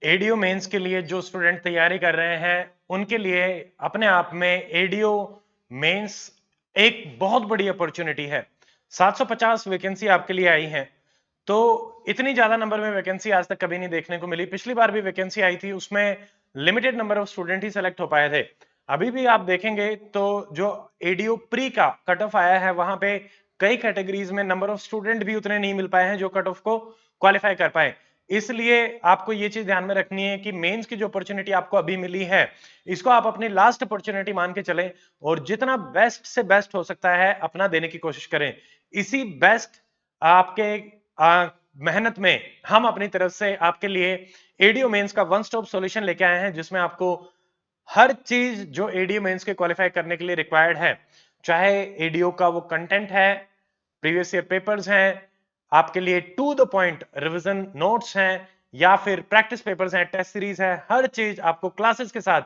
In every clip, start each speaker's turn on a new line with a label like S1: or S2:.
S1: ADO mains के लिए जो स्टूडेंट तैयारी कर रहे हैं उनके लिए अपने आप में एडीओ मेंस एक बहुत बड़ी अपॉर्चुनिटी है। 750 वैकेंसी आपके लिए आई है, तो इतनी ज्यादा नंबर में वैकेंसी आज तक कभी नहीं देखने को मिली। पिछली बार भी वैकेंसी आई थी, उसमें limited number of student he select हो पाए थे। अभी भी आप देखेंगे तो जो एडीओ प्री का कट ऑफ आया है, वहां पे कई कैटेगरीज में नंबर ऑफ स्टूडेंट भी उतने नहीं मिल पाए हैं जो कट ऑफ को क्वालिफाई कर पाए। इसलिए आपको ये चीज ध्यान में रखनी है कि मेंस की जो अपॉर्चुनिटी आपको अभी मिली है, इसको आप अपनी लास्ट अपॉर्चुनिटी मान के चलें और जितना बेस्ट से बेस्ट हो सकता है अपना देने की कोशिश करें। इसी बेस्ट आपके मेहनत में हम अपनी तरफ से आपके लिए एडीओ मेंस का वन स्टॉप सॉल्यूशन लेके आए हैं, जिसमें आपको हर चीज जो एडीओ मेंस के क्वालिफाई करने के लिए रिक्वायर्ड है, चाहे एडीओ का वो कंटेंट है, प्रीवियस ईयर पेपर्स हैं, आपके लिए to the point revision notes हैं, या फिर प्रैक्टिस पेपर्स हैं, टेस्ट सीरीज है, हर चीज आपको क्लासेस के साथ,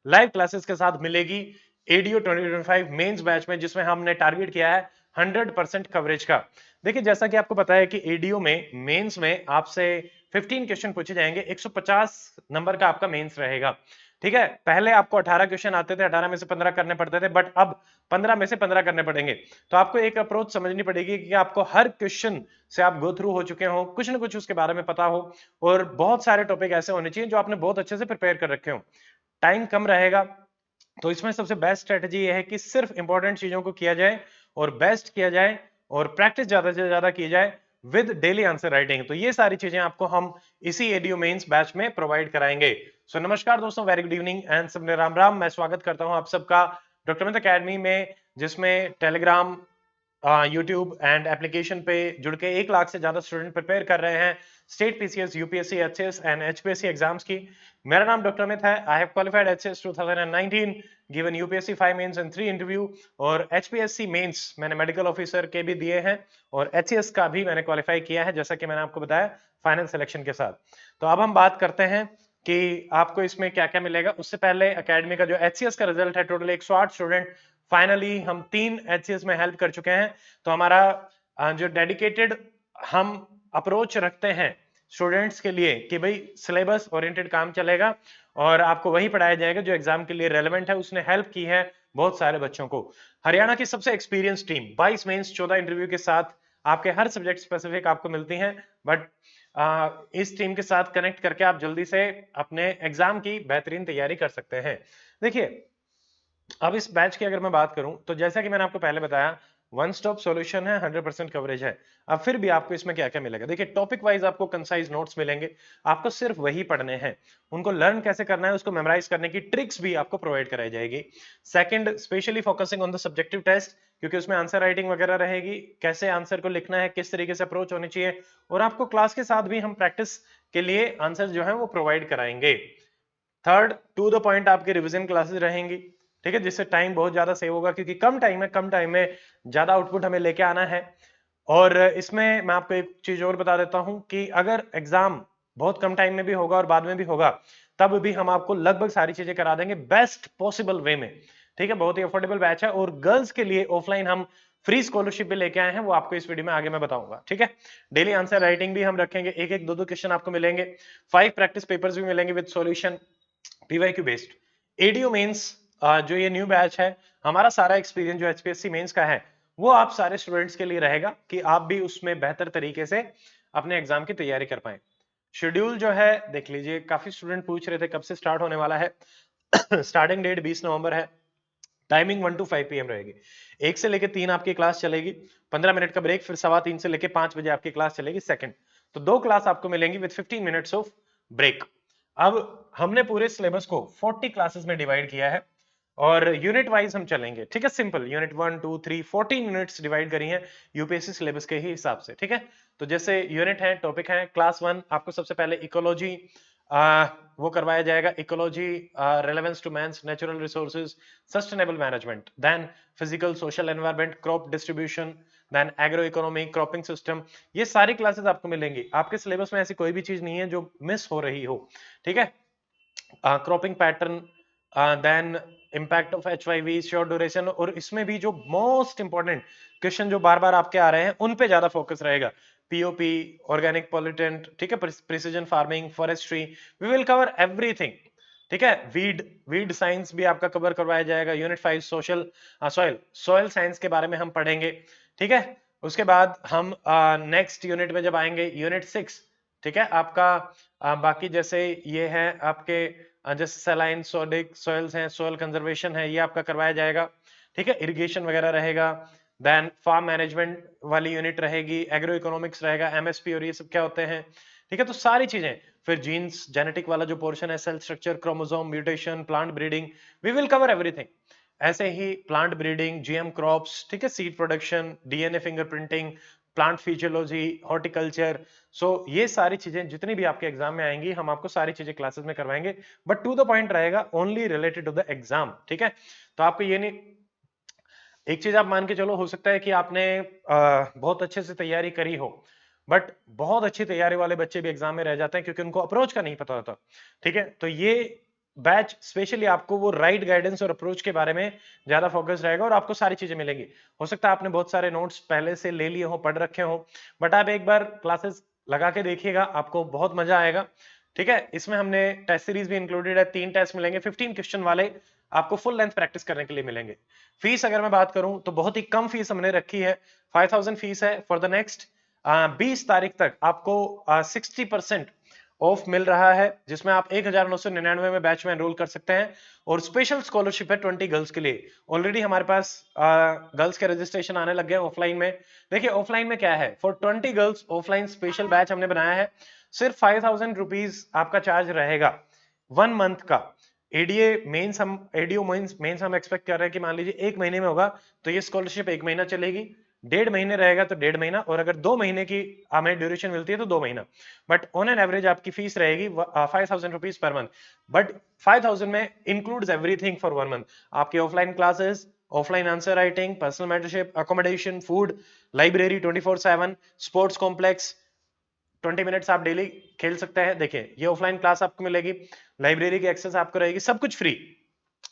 S1: लाइव क्लासेस के साथ मिलेगी एडीओ 2025 मेंस बैच में, जिसमें हमने टारगेट किया है 100% कवरेज का। देखिए, जैसा कि आपको पता है कि एडीओ में मेंस में आपसे 15 क्वेश्चन पूछे जाएंगे, 150 नंबर का आपका मेंस रहेगा। ठीक है, पहले आपको 18 क्वेश्चन आते थे, 18 में से 15 करने पड़ते थे, बट अब 15 में से 15 करने पड़ेंगे। तो आपको एक अप्रोच समझनी पड़ेगी कि आपको हर क्वेश्चन से आप गो थ्रू हो चुके हो, कुछ ना कुछ उसके बारे में पता हो, और बहुत सारे टॉपिक ऐसे होने चाहिए जो आपने बहुत अच्छे से प्रिपेयर कर रखे हो। टाइम कम रहेगा, तो इसमें सबसे बेस्ट स्ट्रेटजी ये है कि सिर्फ इंपॉर्टेंट चीजों को किया जाए और बेस्ट किया जाए और प्रैक्टिस ज्यादा से ज्यादा की जाए विद डेली आंसर राइटिंग। तो ये सारी चीजें आपको हम इसी एडीओ मेंस बैच में प्रोवाइड कराएंगे। सो नमस्कार दोस्तों, वेरी गुड इवनिंग एंड सबने राम राम। मैं स्वागत करता हूं आप सबका डॉक्टर अमित अकेडमी में, जिसमें टेलीग्राम, यूट्यूब एंड एप्लीकेशन पे जुड़ के 1 लाख से ज्यादा स्टूडेंट प्रिपेयर कर रहे हैं state PCS, UPSC, HCS and HPSC exams की। मेरा नाम डॉक्टर अमित है। I have qualified HCS 2019, given UPSC 5 mains and 3 interview, और एचपीएससी मेंस मैंने मेडिकल ऑफिसर के भी दिए हैं, और एचसीएस का भी मैंने क्वालिफाई किया है, जैसा कि मैंने आपको बताया फाइनल सिलेक्शन के साथ। तो अब हम बात करते हैं कि आपको इसमें क्या क्या मिलेगा। उससे पहले एकेडमी का जो एचसीएस का रिजल्ट है, टोटल 108 स्टूडेंट, फाइनली हम 3 एचसीएस में हेल्प कर चुके हैं। तो हमारा जो डेडिकेटेड हम अप्रोच रखते हैं स्टूडेंट्स के लिए कि भाई सिलेबस ओरिएंटेड काम चलेगा और आपको वही पढ़ाया जाएगा जो एग्जाम के लिए रेलेवेंट है, उसने हेल्प की है बहुत सारे बच्चों को। हरियाणा की सबसे एक्सपीरियंस टीम 22 मेंस 14 इंटरव्यू के साथ आपके हर सब्जेक्ट स्पेसिफिक आपको मिलती हैं, बट इस टीम के साथ कनेक्ट करके आप जल्दी से अपने एग्जाम की बेहतरीन तैयारी कर सकते हैं। देखिए, अब इस बैच की अगर मैं बात करूं तो जैसा कि मैंने आपको पहले बताया, वन स्टॉप सॉल्यूशन है, 100% कवरेज है। अब फिर भी आपको इसमें क्या क्या मिलेगा, देखिए टॉपिक वाइज आपको कंसाइज नोट्स मिलेंगे, आपको सिर्फ वही पढ़ने हैं, उनको लर्न कैसे करना है उसको मेमोराइज करने की ट्रिक्स भी आपको प्रोवाइड कराई जाएगी। Second, specially focusing on the subjective test, क्योंकि उसमें आंसर राइटिंग वगैरह रहेगी, कैसे आंसर को लिखना है, किस तरीके से अप्रोच होनी चाहिए, और आपको क्लास के साथ भी हम प्रैक्टिस के लिए आंसर जो है वो प्रोवाइड कराएंगे। थर्ड, टू द पॉइंट आपकी रिवीजन क्लासेस रहेंगी, ठीक है, जिससे टाइम बहुत ज्यादा सेव होगा, क्योंकि कम टाइम है, कम टाइम में ज्यादा आउटपुट हमें लेके आना है। और इसमें मैं आपको एक चीज और बता देता हूं कि अगर एग्जाम बहुत कम टाइम में भी होगा और बाद में भी होगा, तब भी हम आपको लगभग सारी चीजें करा देंगे बेस्ट पॉसिबल वे में। ठीक है, बहुत ही अफोर्डेबल बैच है, और गर्ल्स के लिए ऑफलाइन हम फ्री स्कॉलरशिप भी लेके आए हैं, वो आपको इस वीडियो में आगे मैं बताऊंगा। ठीक है, डेली आंसर राइटिंग भी हम रखेंगे, एक एक दो दो क्वेश्चन आपको मिलेंगे, 5 प्रैक्टिस पेपर्स भी मिलेंगे with solution, PYQ based. ADO mains जो ये न्यू बैच है, हमारा सारा एक्सपीरियंस जो एचपीएससी मेंस का है वो आप सारे स्टूडेंट्स के लिए रहेगा कि आप भी उसमें बेहतर तरीके से अपने एग्जाम की तैयारी कर पाए। शेड्यूल जो है देख लीजिए, काफी स्टूडेंट पूछ रहे थे कब से स्टार्ट होने वाला है। स्टार्टिंग डेट 20 नवंबर है, टाइमिंग 1 to 5 PM रहेगी, 1 से लेकर 3 आपकी क्लास चलेगी, 15 मिनट का ब्रेक, फिर 3:15 से लेकर 5 बजे आपकी क्लास चलेगी सेकंड। तो 2 क्लास आपको मिलेंगी विद 15 मिनट्स ऑफ ब्रेक। अब हमने पूरे सिलेबस को 40 क्लासेस में डिवाइड किया है और यूनिट वाइज हम चलेंगे। ठीक है, सिंपल यूनिट 1 2 3 14 यूनिट्स डिवाइड करी हैं यूपीएससी सिलेबस के ही हिसाब से। ठीक है, तो जैसे यूनिट है, टॉपिक है, क्लास 1 आपको सबसे पहले इकोलॉजी वो करवाया जाएगा, ecology, relevance to man's natural resources, sustainable management, then physical social environment, crop distribution, then agro economy, cropping system. ये सारी क्लासेस आपको मिलेंगी, आपके सिलेबस में ऐसी कोई भी चीज नहीं है जो मिस हो रही हो। ठीक है, cropping pattern, then impact of HYV, sure duration, और इसमें भी जो मोस्ट इंपॉर्टेंट क्वेश्चन जो बार बार आपके आ रहे हैं उन पे ज्यादा फोकस रहेगा। पीओपी, ऑर्गेनिक पॉल्यूटेंट, ठीक है, precision farming, forestry, we will cover everything, ठीक है। वीड साइंस भी आपका कवर करवाया जाएगा। यूनिट 5 सोशल सॉइल साइंस के बारे में हम पढ़ेंगे, ठीक है। उसके बाद हम नेक्स्ट यूनिट में जब आएंगे, यूनिट 6, ठीक है, आपका बाकी जैसे ये है आपके जैसे सलाइन सोडिक सॉइल्स हैं, सॉइल कंजर्वेशन है, ये आपका करवाया जाएगा, ठीक है। इरिगेशन वगैरह रहेगा, देन फार्म मैनेजमेंट वाली यूनिट रहेगी, एग्रो इकोनॉमिक्स रहेगा, एमएसपी और ये सब क्या होते हैं, ठीक है। तो सारी चीजें, फिर जीन्स जेनेटिक वाला जो पोर्शन है, cell structure, chromosome, mutation, plant breeding, we will cover everything. ऐसे ही प्लांट ब्रीडिंग, जीएम क्रॉप्स, ठीक है, seed production, DNA fingerprinting, plant physiology, horticulture, so ये सारी चीजें जितनी भी आपके एग्जाम में आएंगी, हम आपको सारी चीजें क्लासेस में करवाएंगे, बट टू द पॉइंट रहेगा, only related to the exam, ठीक है। तो आपको ये नहीं, एक चीज आप मान के चलो, हो सकता है कि आपने बहुत अच्छे से तैयारी करी हो, बट बहुत अच्छी तैयारी वाले बच्चे भी एग्जाम में रह जाते हैं क्योंकि उनको अप्रोच का नहीं पता होता, ठीक है। तो ये बैच स्पेशली आपको वो राइट गाइडेंस और अप्रोच के बारे में ज्यादा फोकस रहेगा और आपको सारी चीजें मिलेंगी। हो सकता है आपने बहुत सारे नोट्स पहले से ले लिए हो, पढ़ रखे हो, बट आप एक बार क्लासेस लगा के देखिएगा, आपको बहुत मजा आएगा, ठीक है। इसमें हमने टेस्ट सीरीज भी इंक्लूडेड है, 3 टेस्ट मिलेंगे 15 क्वेश्चन वाले, आपको फुल लेंथ प्रैक्टिस करने के लिए मिलेंगे। फीस अगर मैं बात करूं तो बहुत ही कम फीस हमने रखी है, 5000 फीस है फॉर द नेक्स्ट 20 तारीख तक आपको 60% ऑफ मिल रहा है, जिसमें आप 1999 में बैच में एनरोल कर सकते हैं, और स्पेशल स्कॉलरशिप है 20 गर्ल्स के लिए। ऑलरेडी हमारे पास गर्ल्स के रजिस्ट्रेशन आने लग गए ऑफलाइन में। देखिए ऑफलाइन में क्या है, for 20 girls offline special batch हमने बनाया है, सिर्फ 5000 रुपीज आपका चार्ज रहेगा 1 मंथ का। एडीओ मेंस हम एक्सपेक्ट कर रहे हैं कि मान लीजिए 1 महीने में होगा, तो ये स्कॉलरशिप 1 महीना चलेगी, 1.5 महीने रहेगा तो 1.5 महीना, और अगर 2 महीने की हमें ड्यूरेशन मिलती है तो 2 महीना, बट ऑन एन एवरेज आपकी फीस रहेगी 5000 रुपीज पर मंथ। बट 5000 में इंक्लूड्स एवरीथिंग फॉर 1 मंथ, आपकी offline classes, offline answer writing, personal mentorship, accommodation, food, library 24/7, sports complex, 20 minutes आप डेली खेल सकते हैं। देखिए ये ऑफलाइन क्लास आपको मिलेगी, लाइब्रेरी की एक्सेस आपको रहेगी, सब कुछ फ्री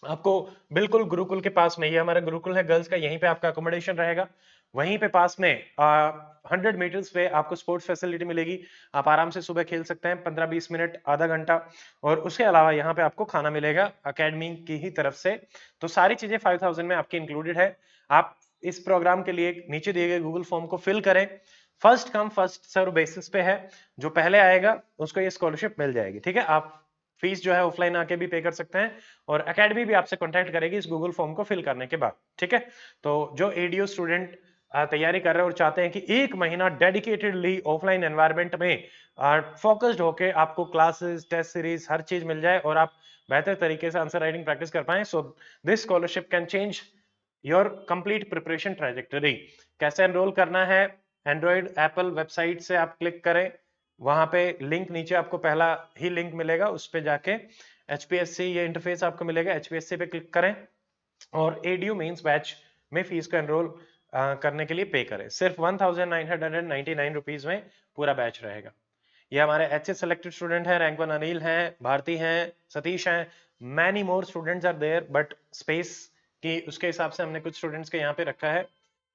S1: आपको, बिल्कुल गुरुकुल के पास में, ये हमारा गुरुकुल है गर्ल्स का, यहीं पे आपका अकोमोडेशन रहेगा, वहीं पे पास में 100 मीटर्स पे आपको स्पोर्ट्स फैसिलिटी मिलेगी, आप आराम से सुबह खेल सकते हैं 15-20 मिनट, आधा घंटा, और उसके अलावा यहाँ पे आपको खाना मिलेगा अकेडमी की ही तरफ से। तो सारी चीजें 5000 में आपकी इंक्लूडेड है। आप इस प्रोग्राम के लिए नीचे दिए गए गूगल फॉर्म को फिल करें, first come first serve basis पे है, जो पहले आएगा उसको ये स्कॉलरशिप मिल जाएगी, ठीक है। आप फीस जो है ऑफलाइन आके भी पे कर सकते हैं, और एकेडमी भी आपसे कांटेक्ट करेगी इस गूगल फॉर्म को फिल करने के बाद, ठीक है। तो जो एडीओ स्टूडेंट तैयारी कर रहे हैं और चाहते हैं कि 1 महीना डेडिकेटेडली ऑफलाइन एनवायरनमेंट में फोकस्ड होके आपको क्लासेस, टेस्ट सीरीज, हर चीज मिल जाए और आप बेहतर तरीके से आंसर राइटिंग प्रैक्टिस कर पाए, so this scholarship can change your complete preparation trajectory. कैसे एनरोल करना है, एंड्रॉइड एप्पल वेबसाइट से आप क्लिक करें, वहां पे लिंक नीचे आपको पहला ही लिंक मिलेगा, उस पे जाके एचपीएससी ये इंटरफेस आपको मिलेगा, एचपीएससी पे क्लिक करें और एडीयू मेंस बैच में फीस को एनरोल करने के लिए पे करें। सिर्फ 1999 रुपीज में पूरा बैच रहेगा। ये हमारे एचएस सेलेक्टेड स्टूडेंट हैं, रैंक 1 अनिल हैं, भारती हैं, सतीश हैं, many more students are there, but space की उसके हिसाब से हमने कुछ स्टूडेंट्स के यहाँ पे रखा है,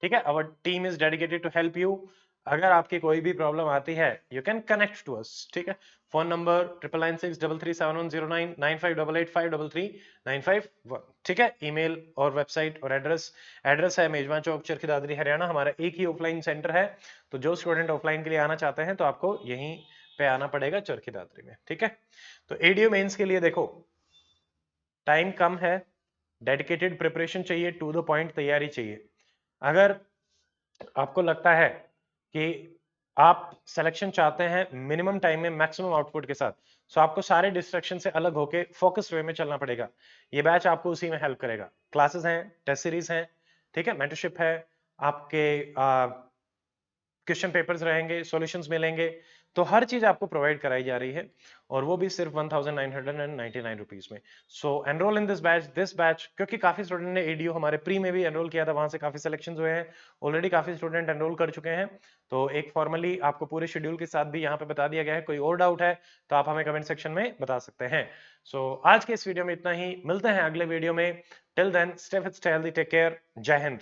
S1: ठीक है। Our team is dedicated to help you. अगर आपकी कोई भी प्रॉब्लम आती है, you can connect to us, ठीक है। फोन नंबर 9996337109, 9588533951, ठीक है। ईमेल और वेबसाइट और एड्रेस है मेजबान चौक, चरखी दादरी, हरियाणा। हमारा एक ही ऑफलाइन सेंटर है, तो जो स्टूडेंट ऑफलाइन के लिए आना चाहते हैं तो आपको यहीं पे आना पड़ेगा चरखी दादरी में, ठीक है। तो एडीओ मेंस के लिए देखो टाइम कम है, डेडिकेटेड प्रिपरेशन चाहिए, टू द पॉइंट तैयारी चाहिए। अगर आपको लगता है कि आप सिलेक्शन चाहते हैं मिनिमम टाइम में मैक्सिमम आउटपुट के साथ, सो आपको सारे डिस्ट्रैक्शन से अलग होके फोकस्ड वे में चलना पड़ेगा। ये बैच आपको उसी में हेल्प करेगा। क्लासेस हैं, टेस्ट सीरीज हैं, ठीक है, मेंटरशिप है, आपके क्वेश्चन पेपर्स रहेंगे, सॉल्यूशंस मिलेंगे, तो हर चीज आपको प्रोवाइड कराई जा रही है, और वो भी सिर्फ 1999 रुपीज में। सो एनरोल इन दिस बैच, क्योंकि काफी स्टूडेंट ने एडीओ हमारे प्री में भी एनरोल किया था, वहां से काफी सिलेक्शन हुए हैं, ऑलरेडी काफी स्टूडेंट एनरोल कर चुके हैं। तो एक फॉर्मली आपको पूरे शेड्यूल के साथ भी यहाँ पे बता दिया गया है। कोई और डाउट है तो आप हमें कमेंट सेक्शन में बता सकते हैं। सो आज के इस वीडियो में इतना ही, मिलते हैं अगले वीडियो में। Till then stay fit, stay healthy, take care, जय हिंद।